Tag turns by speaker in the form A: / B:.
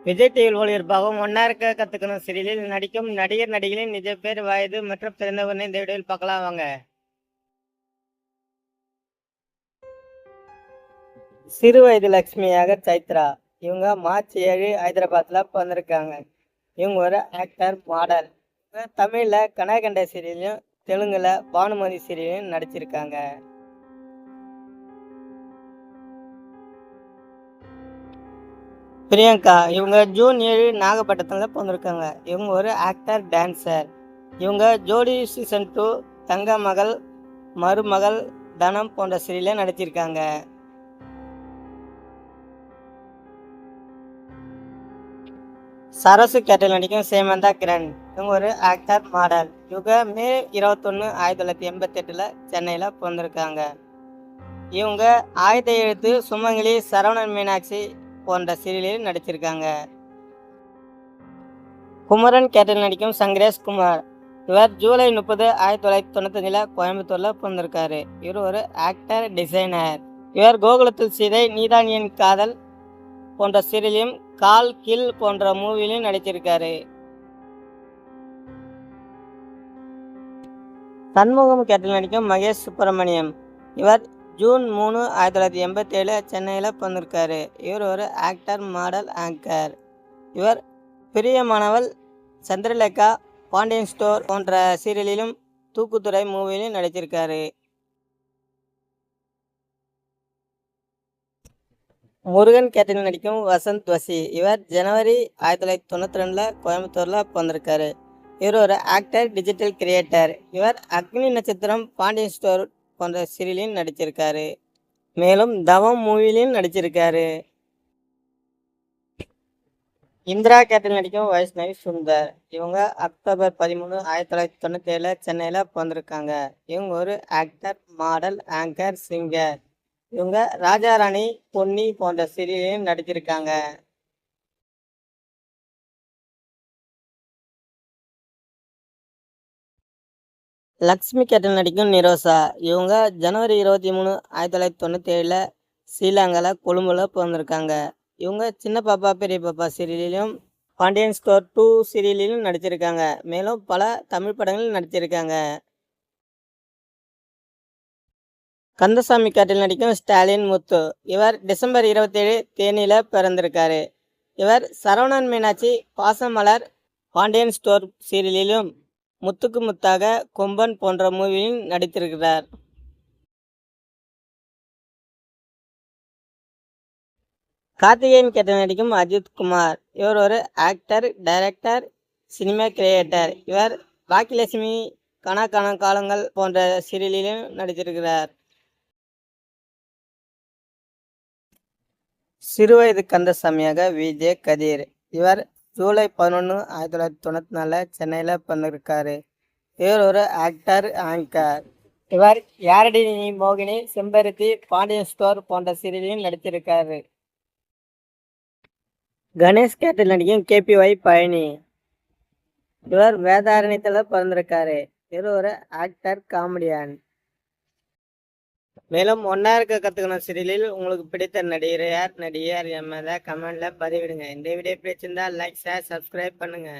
A: விஜய் டிவியில் ஒளிபரப்பாகும் ஒன்னா இருக்க கத்துக்கணும் சீரியலில் நடிக்கும் நடிகர் நடிகைகளின் நிஜ பேர், வயது மற்றும் பிறந்தவர்னு இந்த வீடியோவில் பார்க்கலாம் வாங்க. சிறு வயது லட்சுமியாக சைத்ரா. இவங்க மார்ச் 7 ஹைதராபாத்ல பிறந்திருக்காங்க. இவங்க ஒரு ஆக்டர், மாடல். தமிழ்ல கனகண்ட சீரியலையும் தெலுங்குல பானுமதி சீரியலையும் நடிச்சிருக்காங்க. பிரியங்கா. இவங்க ஜூன் 7 நாகப்பட்டினத்தில் பிறந்திருக்காங்க. இவங்க ஒரு ஆக்டர், டான்சர். இவங்க ஜோடி சீசன் 2, தங்க மகள், மருமகள், தனம் போன்ற சீரியலில் நடிச்சிருக்காங்க. சரசு கேட்டில் நடிக்கும் சேமந்தா கிரண். இவங்க ஒரு ஆக்டர், மாடல். இவங்க மே 21, 1988 சென்னையில் பிறந்திருக்காங்க. இவங்க ஆயுத எழுத்து, சுமங்கலி, சரவணன் மீனாட்சி போன்ற சீரியலில் நடிச்சிருக்காங்க. குமரன் கேட்டில் நடிக்கும் சங்கரேஷ் குமார். இவர் ஜூலை 30, 1995 கோயம்புத்தூர்ல பிறந்திருக்காரு. இவர் ஒரு ஆக்டர், டிசைனர். இவர் கோகுலத்தில் சீதை, நீதான் என் காதல் போன்ற சீரியலையும், கால் கில் போன்ற மூவிலையும் நடிச்சிருக்காரு. சண்முகம் கேட்டில் நடிக்கும் மகேஷ் சுப்பிரமணியம். இவர் ஜூன் 3, 1987 சென்னையில் பிறந்திருக்காரு. இவர் ஒரு ஆக்டர், மாடல், ஆங்கர். இவர் பிரியமானவள், சந்திரலேகா, பாண்டியன் ஸ்டோர் போன்ற சீரியலிலும், தூக்குத்துறை மூவிலையும் நடிச்சிருக்காரு. முருகன் கேட்டில் நடிக்கும் வசந்த் வசி. இவர் ஜனவரி 1992 கோயம்புத்தூர்ல பிறந்திருக்காரு. இவர் ஒரு ஆக்டர், டிஜிட்டல் கிரியேட்டர். இவர் அக்னி நட்சத்திரம், பாண்டியன் ஸ்டோர் போன்ற சீரியலையும் நடிச்சிருக்காரு. மேலும் தவம் மூவிலையும் நடிச்சிருக்காரு. இந்திரா கேட்டில் நடிக்கும் வைஷ்ணவி சுந்தர். இவங்க அக்டோபர் 13, 1997 சென்னையில் பிறந்திருக்காங்க. இவங்க ஒரு ஆக்டர், மாடல், ஆங்கர், சிங்கர். இவங்க ராஜாராணி, பொன்னி போன்ற சீரியலையும் நடிச்சிருக்காங்க. லக்ஷ்மி கேட்டில் நடிக்கும் நிரோசா. இவங்க ஜனவரி 23, 1997 ஸ்ரீலங்காவில் கொழும்புல பிறந்திருக்காங்க. இவங்க சின்ன பாப்பா பெரிய பாப்பா சீரியலிலும், பாண்டியன் ஸ்டோர் 2 சீரியலிலும் நடிச்சிருக்காங்க. மேலும் பல தமிழ் படங்களில் நடிச்சிருக்காங்க. கந்தசாமி கேட்டில் நடிக்கும் ஸ்டாலின் முத்து. இவர் டிசம்பர் 27 தேனியில பிறந்திருக்காரு. இவர் சரவணன் மீனாட்சி, பாசமலர், பாண்டியன் ஸ்டோர் சீரியலிலும், முத்துக்கு முத்தாக, கொம்பன் போன்ற மூவியிலும் நடித்திருக்கிறார். கார்த்திகேயன் கேட்டில் நடிக்கும் அஜித் குமார். இவர் ஒரு ஆக்டர், டைரக்டர், சினிமா கிரியேட்டர். இவர் பாக்கியலட்சுமி, கனா காலங்கள் போன்ற சீரியலிலும் நடித்திருக்கிறார். சிறுவயது கந்தசாமியாக விஜே கதிர். இவர் ஜூலை 11, 1994 சென்னையில் பிறந்திருக்காரு. இவர் ஒரு ஆக்டர், ஆங்கர். இவர் யாரடி நீ மோகினி, செம்பருத்தி, பாண்டியன் ஸ்டோர் போன்ற சீரியலையும் நடித்திருக்காரு. கணேஷ் கேட்டில் நடிக்கும் KPY பழனி. இவர் வேதாரண்யத்தில் பிறந்திருக்காரு. இவர் ஒரு ஆக்டர், காமெடியன். மேலும் ஒன்னா இருக்க கத்துக்கணும் சீரியலில் உங்களுக்கு பிடித்த நடிகர் யார், நடிகர் என்பதை கமெண்ட்ல பதிவிடுங்க. இந்த வீடியோ பிடிச்சிருந்தா லைக், ஷேர், சப்ஸ்கிரைப் பண்ணுங்க.